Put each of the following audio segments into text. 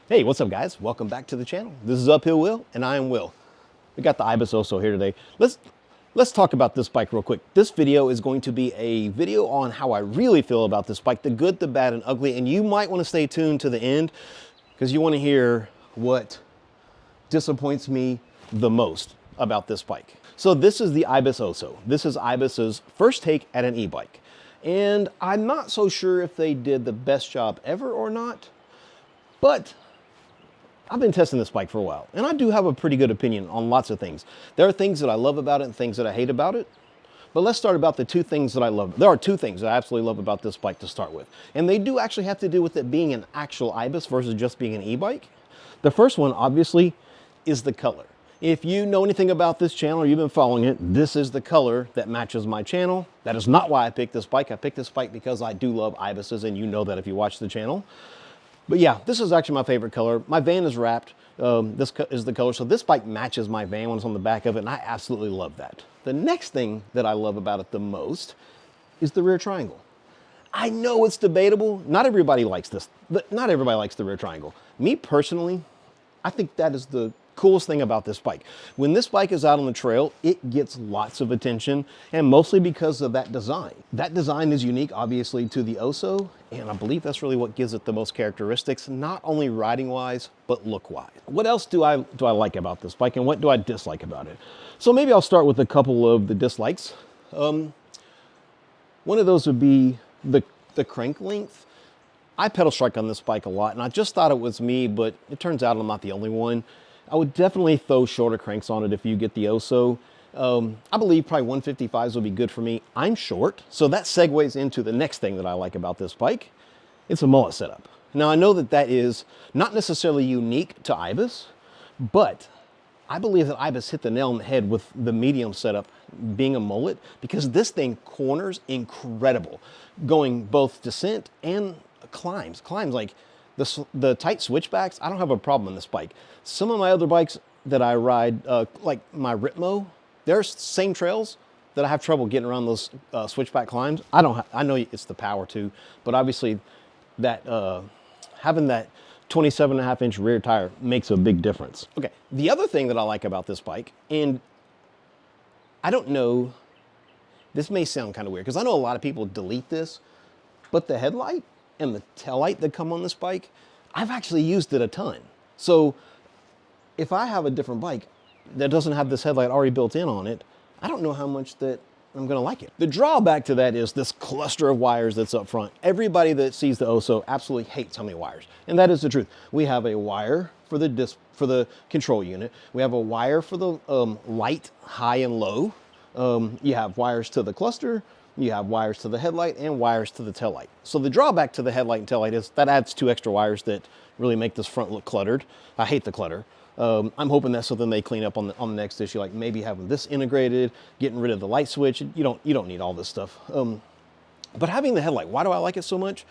Hey, what's up guys? Welcome back to the channel. This is Uphill Will and I am Will. We got the Ibis Oso here today. Let's talk about this bike real quick. This video is going to be a video on how I really feel about this bike, the good, the bad, and ugly, and you might want to stay tuned to the end because you want to hear what disappoints me the most about this bike. So this is the Ibis Oso. This is Ibis's first take at an e-bike. And I'm not so sure if they did the best job ever or not, but I've been testing this bike for a while, and I do have a pretty good opinion on lots of things. There are things that I love about it and things that I hate about it. But let's start about the two things that I love. There are two things that I absolutely love about this bike to start with. And they do actually have to do with it being an actual Ibis versus just being an e-bike. The first one, obviously, is the color. If you know anything about this channel or you've been following it, this is the color that matches my channel. That is not why I picked this bike. I picked this bike because I do love Ibises, and you know that if you watch the channel. But yeah, this is actually my favorite color. My van is wrapped. This is the color. So this bike matches my van when it's on the back of it, and I absolutely love that. The next thing that I love about it the most is the rear triangle. I know it's debatable. Not everybody likes this. Not everybody likes the rear triangle. Me personally, I think that is the coolest thing about this bike. When this bike is out on the trail, it gets lots of attention, and mostly because of that design. That design is unique, obviously, to the Oso, and I believe that's really what gives it the most characteristics, not only riding-wise, but look-wise. What else do I like about this bike, and what do I dislike about it? So maybe I'll start with a couple of the dislikes. One of those would be the crank length. I pedal strike on this bike a lot, and I just thought it was me, but it turns out I'm not the only one. I would definitely throw shorter cranks on it if you get the Oso. I believe probably 155s would be good for me. I'm short, so that segues into the next thing that I like about this bike. It's a mullet setup. Now I know that that is not necessarily unique to Ibis, but I believe that Ibis hit the nail on the head with the medium setup being a mullet, because this thing corners incredible, going both descent and climbs. Climbs like the tight switchbacks, I don't have a problem on this bike. Some of my other bikes that I ride, like my Ritmo, there's same trails that I have trouble getting around those switchback climbs. I know it's the power too, but obviously that having that 27.5-inch rear tire makes a big difference. Okay, the other thing that I like about this bike, and I don't know, this may sound kind of weird because I know a lot of people delete this, but the headlight and the tail light that come on this bike, I've actually used it a ton. So if I have a different bike that doesn't have this headlight already built in on it, I don't know how much that I'm gonna like it. The drawback to that is this cluster of wires that's up front. Everybody that sees the Oso absolutely hates how many wires, and that is the truth. We have a wire for the control unit. We have a wire for the light, high and low. You have wires to the cluster. You have wires to the headlight and wires to the taillight. So the drawback to the headlight and taillight is that adds 2 extra wires that really make this front look cluttered. I hate the clutter. I'm hoping that's something they clean up on the next issue, like maybe having this integrated, getting rid of the light switch. You don't need all this stuff. But having the headlight, why do I like it so much?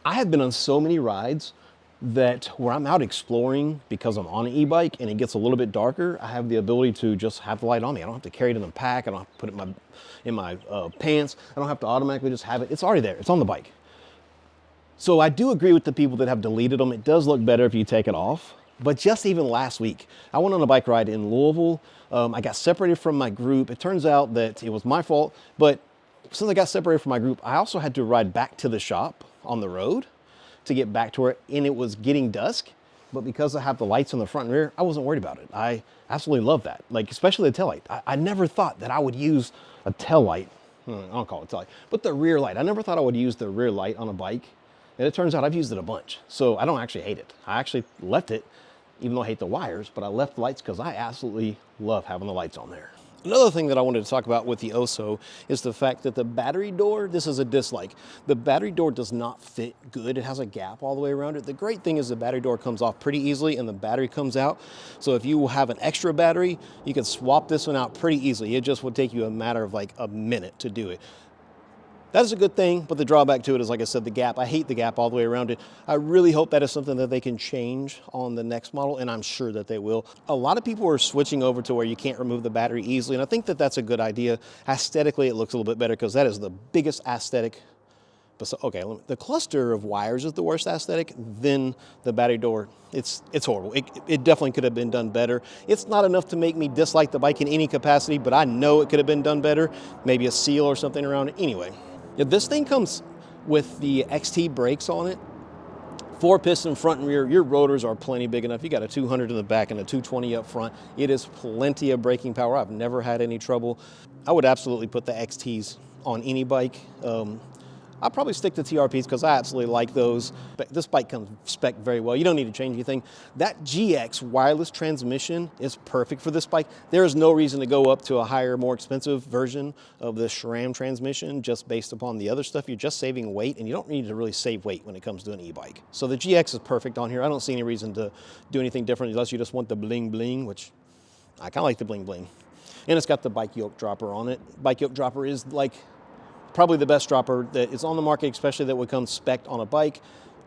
I have been on so many rides that where I'm out exploring because I'm on an e-bike and it gets a little bit darker, I have the ability to just have the light on me. I don't have to carry it in the pack. I don't have to put it in my pants. I don't have to automatically just have it. It's already there. It's on the bike. So I do agree with the people that have deleted them. It does look better if you take it off. But just even last week, I went on a bike ride in Louisville. I got separated from my group. It turns out that it was my fault, but since I got separated from my group, I also had to ride back to the shop on the road to get back to where, and it was getting dusk, but because I have the lights on the front and rear, I wasn't worried about it. I absolutely love that, like especially the taillight. I never thought that I would use a taillight. I don't call it taillight, but the rear light. I never thought I would use the rear light on a bike, and it turns out I've used it a bunch. So I don't actually hate it. I actually left it, even though I hate the wires, but I left the lights because I absolutely love having the lights on there. Another thing that I wanted to talk about with the Oso is the fact that the battery door, this is a dislike. The battery door does not fit good. It has a gap all the way around it. The great thing is the battery door comes off pretty easily and the battery comes out. So if you have an extra battery, you can swap this one out pretty easily. It just would take you a matter of like a minute to do it. That is a good thing, but the drawback to it is, like I said, the gap. I hate the gap all the way around it. I really hope that is something that they can change on the next model, and I'm sure that they will. A lot of people are switching over to where you can't remove the battery easily, and I think that that's a good idea. Aesthetically, it looks a little bit better because that is the biggest aesthetic Okay, the cluster of wires is the worst aesthetic. Then the battery door, it's horrible. It definitely could have been done better. It's not enough to make me dislike the bike in any capacity, but I know it could have been done better. Maybe a seal or something around it. Anyway, yeah, this thing comes with the XT brakes on it. 4-piston front and rear. Your rotors are plenty big enough. You got a 200 in the back and a 220 up front. It is plenty of braking power. I've never had any trouble. I would absolutely put the XTs on any bike. I'll probably stick to TRPs because I absolutely like those. But this bike comes spec very well. You don't need to change anything. That GX wireless transmission is perfect for this bike. There is no reason to go up to a higher, more expensive version of the SRAM transmission just based upon the other stuff. You're just saving weight, and you don't need to really save weight when it comes to an e-bike. So the GX is perfect on here. I don't see any reason to do anything different unless you just want the bling bling, which I kind of like the bling bling. And it's got the bike yoke dropper on it. Bike yoke dropper is like probably the best dropper that is on the market, especially that would come spec'd on a bike.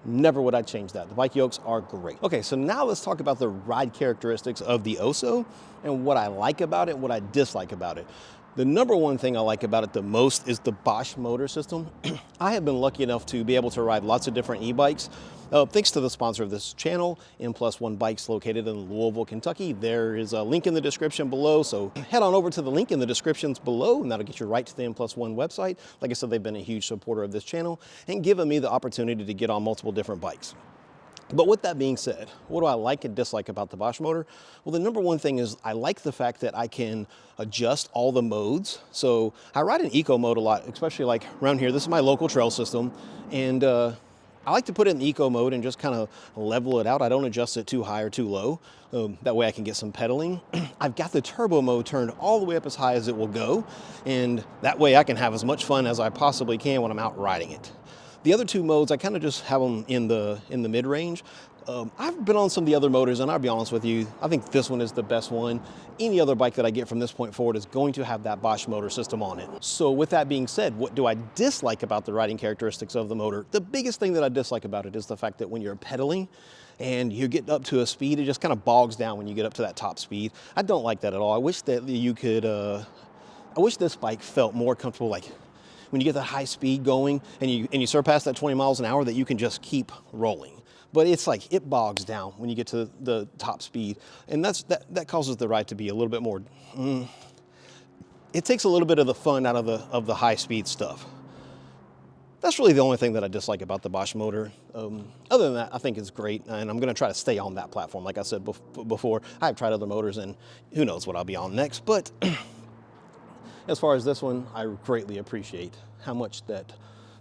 Never would I change that. The bike yokes are great. Okay, so now let's talk about the ride characteristics of the Oso and what I like about it, what I dislike about it. The number one thing I like about it the most is the Bosch motor system. I have been lucky enough to be able to ride lots of different e-bikes. Thanks to the sponsor of this channel, N+1 Bikes, located in Louisville, Kentucky. There is a link in the description below, so head on over to the link in the descriptions below, and that'll get you right to the N+1 website. Like I said, they've been a huge supporter of this channel and given me the opportunity to get on multiple different bikes. But with that being said, what do I like and dislike about the Bosch motor? Well, the number one thing is I like the fact that I can adjust all the modes. So I ride in eco mode a lot, especially like around here. This is my local trail system, and I like to put it in eco mode and just kind of level it out. I don't adjust it too high or too low. That way I can get some pedaling. I've got the turbo mode turned all the way up as high as it will go, and that way I can have as much fun as I possibly can when I'm out riding it. The other two modes, I kind of just have them in the mid-range. I've been on some of the other motors, and I'll be honest with you, I think this one is the best one. Any other bike that I get from this point forward is going to have that Bosch motor system on it. So with that being said, what do I dislike about the riding characteristics of the motor? The biggest thing that I dislike about it is the fact that when you're pedaling and you get up to a speed, it just kind of bogs down when you get up to that top speed. I don't like that at all. I wish that you could, I wish this bike felt more comfortable, like when you get that high speed going and you surpass that 20 miles an hour, that you can just keep rolling. But it's like it bogs down when you get to the top speed, and that causes the ride to be a little bit more. It takes a little bit of the fun out of the high speed stuff. That's really the only thing that I dislike about the Bosch motor. Other than that, I think it's great, and I'm going to try to stay on that platform. Like I said before, I've tried other motors, and who knows what I'll be on next. But as far as this one, I greatly appreciate how much that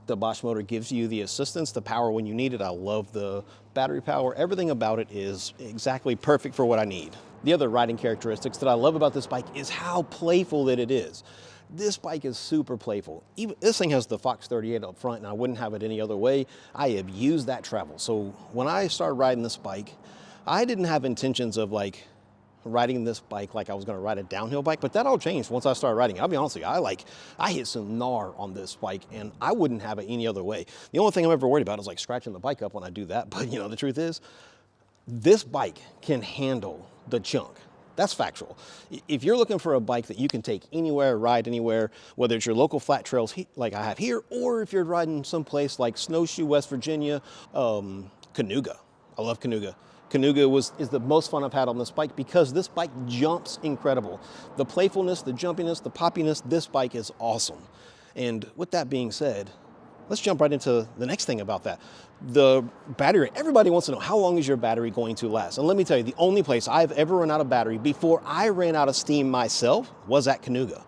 the Bosch motor gives you the assistance, the power when you need it. I love the battery power. Everything about it is exactly perfect for what I need. The other riding characteristics that I love about this bike is how playful that it is. This bike is super playful. Even this thing has the Fox 38 up front, and I wouldn't have it any other way. I have used that travel. So when I started riding this bike, I didn't have intentions of like riding this bike like I was gonna ride a downhill bike, but that all changed once I started riding it. I'll be honest with you, I hit some gnar on this bike, and I wouldn't have it any other way. The only thing I'm ever worried about is like scratching the bike up when I do that, but you know, the truth is, this bike can handle the chunk. That's factual. If you're looking for a bike that you can take anywhere, ride anywhere, whether it's your local flat trails like I have here, or if you're riding someplace like Snowshoe, West Virginia, Canuga. I love Canuga. Canuga is the most fun I've had on this bike because this bike jumps incredible. The playfulness, the jumpiness, the poppiness, this bike is awesome. And with that being said, let's jump right into the next thing about that. The battery. Everybody wants to know, how long is your battery going to last? And let me tell you, the only place I've ever run out of battery before I ran out of steam myself was at Canuga.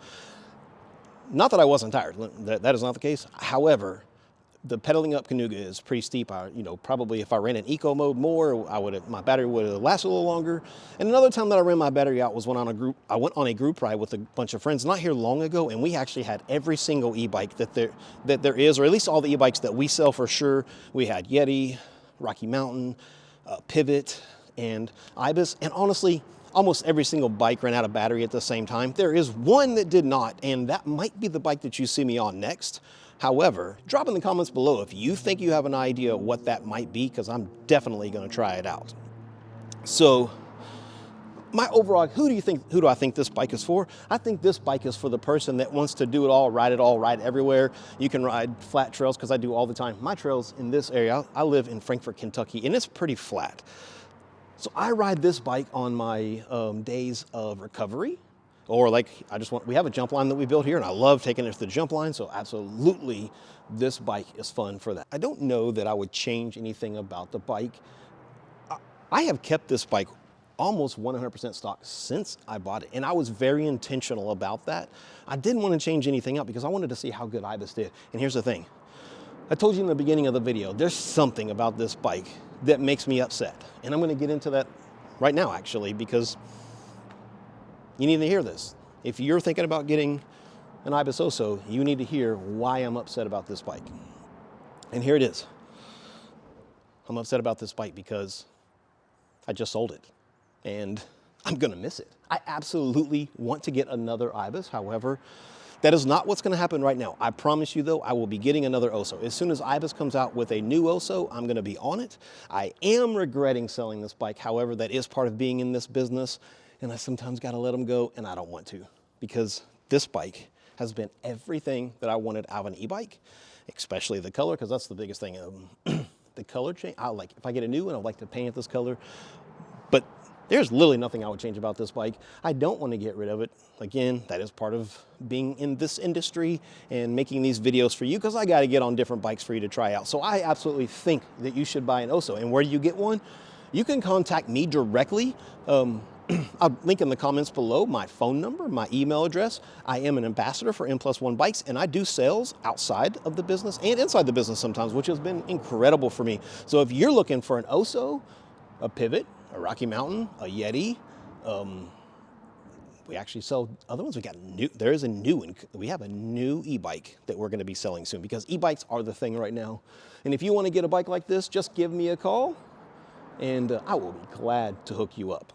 Not that I wasn't tired, that is not the case. However, the pedaling up Canuga is pretty steep. Probably if I ran in eco mode more, my battery would have lasted a little longer. And another time that I ran my battery out was when I went on a group ride with a bunch of friends not here long ago, and we actually had every single e-bike that there is, or at least all the e-bikes that we sell for sure. We had Yeti, Rocky Mountain, Pivot, and Ibis, and honestly, almost every single bike ran out of battery at the same time. There is one that did not, and that might be the bike that you see me on next. However, drop in the comments below if you think you have an idea what that might be, because I'm definitely going to try it out. So my overall, who do I think this bike is for? I think this bike is for the person that wants to do it all, ride everywhere. You can ride flat trails, because I do all the time. My trails in this area, I live in Frankfort, Kentucky, and it's pretty flat. So I ride this bike on my days of recovery, or like we have a jump line that we built here, and I love taking it to the jump line, so absolutely this bike is fun for that. I don't know that I would change anything about the bike. I have kept this bike almost 100% stock since I bought it, and I was very intentional about that. I didn't want to change anything up because I wanted to see how good Ibis did. And here's the thing. I told you in the beginning of the video, there's something about this bike that makes me upset. And I'm going to get into that right now, actually, because you need to hear this. If you're thinking about getting an Ibis Oso, you need to hear why I'm upset about this bike. And here it is. I'm upset about this bike because I just sold it, and I'm gonna miss it. I absolutely want to get another Ibis. However, that is not what's gonna happen right now. I promise you though, I will be getting another Oso. As soon as Ibis comes out with a new Oso, I'm gonna be on it. I am regretting selling this bike. However, that is part of being in this business, and I sometimes gotta let them go, and I don't want to, because this bike has been everything that I wanted out of an e-bike, especially the color, because that's the biggest thing. The color change, if I get a new one, I'd like to paint it this color, but there's literally nothing I would change about this bike. I don't want to get rid of it. Again, that is part of being in this industry and making these videos for you, because I got to get on different bikes for you to try out. So I absolutely think that you should buy an Oso. And where do you get one? You can contact me directly. I'll link in the comments below my phone number, my email address. I am an ambassador for N+1 Bikes, and I do sales outside of the business and inside the business sometimes, which has been incredible for me. So if you're looking for an Oso, a Pivot, a Rocky Mountain, a Yeti, we actually sell other ones. We have a new e-bike that we're going to be selling soon, because e-bikes are the thing right now. And if you want to get a bike like this, just give me a call, and I will be glad to hook you up.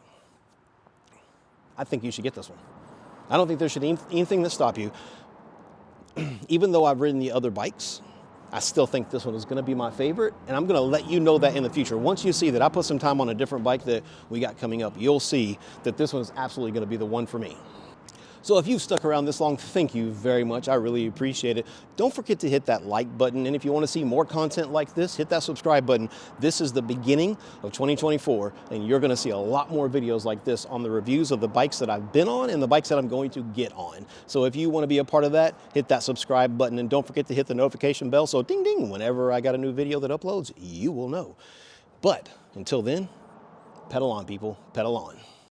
I think you should get this one. I don't think there should be anything that stop you. Even though I've ridden the other bikes, I still think this one is going to be my favorite, and I'm going to let you know that in the future. Once you see that I put some time on a different bike that we got coming up, you'll see that this one is absolutely going to be the one for me. So if you've stuck around this long, thank you very much. I really appreciate it. Don't forget to hit that like button, and if you want to see more content like this, hit that subscribe button. This is the beginning of 2024, and you're going to see a lot more videos like this on the reviews of the bikes that I've been on and the bikes that I'm going to get on. So if you want to be a part of that, hit that subscribe button, and don't forget to hit the notification bell, so ding ding, whenever I got a new video that uploads, you will know. But until then, pedal on, people, pedal on.